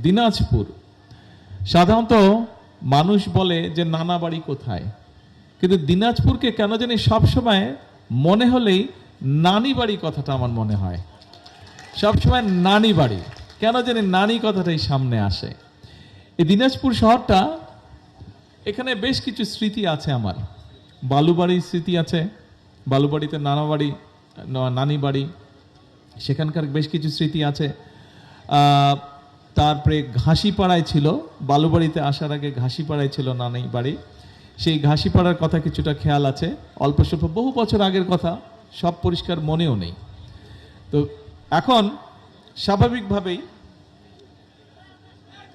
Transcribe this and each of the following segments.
দিনাজপুর সাধারণত মানুষ বলে যে নানা বাড়ি কোথায়, কিন্তু দিনাজপুরকে কেন জানি সবসময় মনে হলেই নানি বাড়ি কথাটা আমার মনে হয়। সবসময় নানি বাড়ি, কেন জানি নানি কথাটাই সামনে আসে। এই দিনাজপুর শহরটা, এখানে বেশ কিছু স্মৃতি আছে আমার। বালুবাড়ির স্মৃতি আছে, বালুবাড়িতে নানি বাড়ি, সেখানকার বেশ কিছু স্মৃতি আছে। তারপরে ঘাসিপাড়ায় ছিল, বালুবাড়িতে আসার আগে ঘাসিপাড়ায় ছিল নানি বাড়ি, সেই ঘাসিপাড়ার কথা কিছুটা খেয়াল আছে, অল্প স্বল্প, বহু বছর আগের কথা, সব পরিষ্কার মনেও নেই। তো এখন স্বাভাবিকভাবেই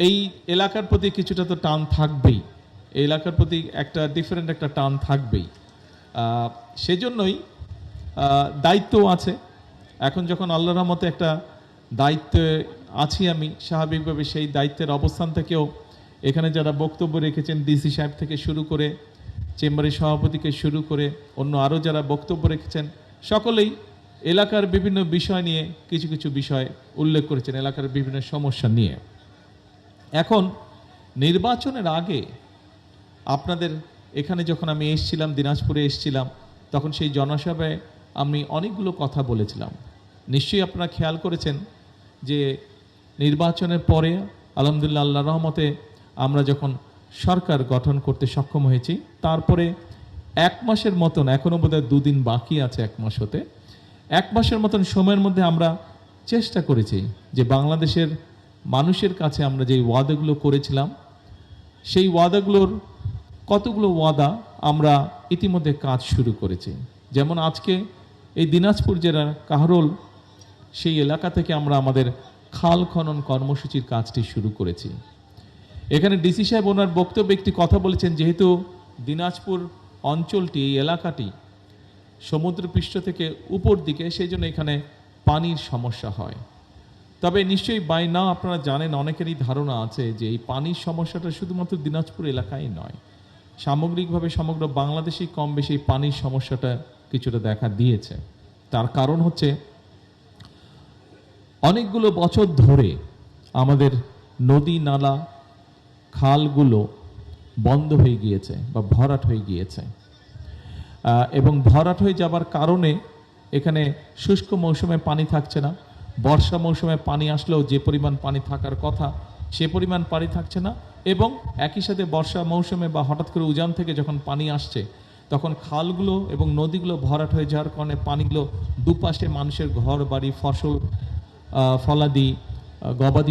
এই এলাকার প্রতি কিছুটা তো টান থাকবেই, এই এলাকার প্রতি একটা ডিফারেন্ট একটা টান থাকবেই। সেজন্যই দায়িত্বও আছে। এখন যখন আল্লাহর রহমতে একটা দায়িত্বে আছি আমি, স্বাভাবিকভাবে সেই দায়িত্বের অবস্থান থেকেও এখানে যারা বক্তব্য রেখেছেন, ডিসি সাহেব থেকে শুরু করে চেম্বারের সভাপতিকে শুরু করে অন্য আরও যারা বক্তব্য রেখেছেন, সকলেই এলাকার বিভিন্ন বিষয় নিয়ে কিছু কিছু বিষয় উল্লেখ করেছেন, এলাকার বিভিন্ন সমস্যা নিয়ে। এখন নির্বাচনের আগে আপনাদের এখানে যখন আমি এসেছিলাম, দিনাজপুরে এসেছিলাম, তখন সেই জনসভায় আমি অনেকগুলো কথা বলেছিলাম। নিশ্চয়ই আপনারা খেয়াল করেছেন যে নির্বাচনের পরে আলহামদুলিল্লাহ আল্লাহর রহমতে আমরা যখন সরকার গঠন করতে সক্ষম হয়েছি, তারপরে 1 মাসের মতন, এখনও বোধহয় 2 দিন বাকি আছে 1 মাস হতে, 1 মাসের মতন সময়ের মধ্যে আমরা চেষ্টা করেছি যে বাংলাদেশের মানুষের কাছে আমরা যেই ওয়াদাগুলো করেছিলাম, সেই ওয়াদাগুলোর কতগুলো ওয়াদা আমরা ইতিমধ্যে কাজ শুরু করেছি। যেমন আজকে এই দিনাজপুর জেলার কাহরোল, সেই এলাকা থেকে আমরা আমাদের খাল খনন কর্মসূচির কাজটি শুরু করেছি। এখানে ডিসি সাহেব ওনার বক্তব্যে একটি কথা বলেছেন, যেহেতু দিনাজপুর অঞ্চলটি, এই এলাকাটি সমুদ্রপৃষ্ঠ থেকে উপর দিকে, সেই জন্য এখানে পানির সমস্যা হয়। তবে নিশ্চয়ই বাই নাও আপনারা জানেন, অনেকেরই ধারণা আছে যে এই পানির সমস্যাটা শুধুমাত্র দিনাজপুর এলাকায় নয়, সামগ্রিকভাবে সমগ্র বাংলাদেশেই কম বেশি পানির সমস্যাটা কিছুটা দেখা দিয়েছে। তার কারণ হচ্ছে অনেকগুলো বছর ধরে আমাদের নদী নালা খালগুলো বন্ধ হয়ে গিয়েছে বা ভরাট হয়ে গিয়েছে, এবং ভরাট হয়ে যাবার কারণে এখানে শুষ্ক মৌসুমে পানি থাকছে না, বর্ষা মৌসুমে পানি আসলেও যে পরিমাণ পানি থাকার কথা সে পরিমাণ পানি থাকছে না, এবং একই সাথে বর্ষা মৌসুমে বা হঠাৎ করে উজান থেকে যখন পানি আসছে, তখন খালগুলো এবং নদীগুলো ভরাট হয়ে যাওয়ার কারণে পানিগুলো দুপাশে মানুষের ঘর বাড়ি, ফসল ফলাদি, গবাদি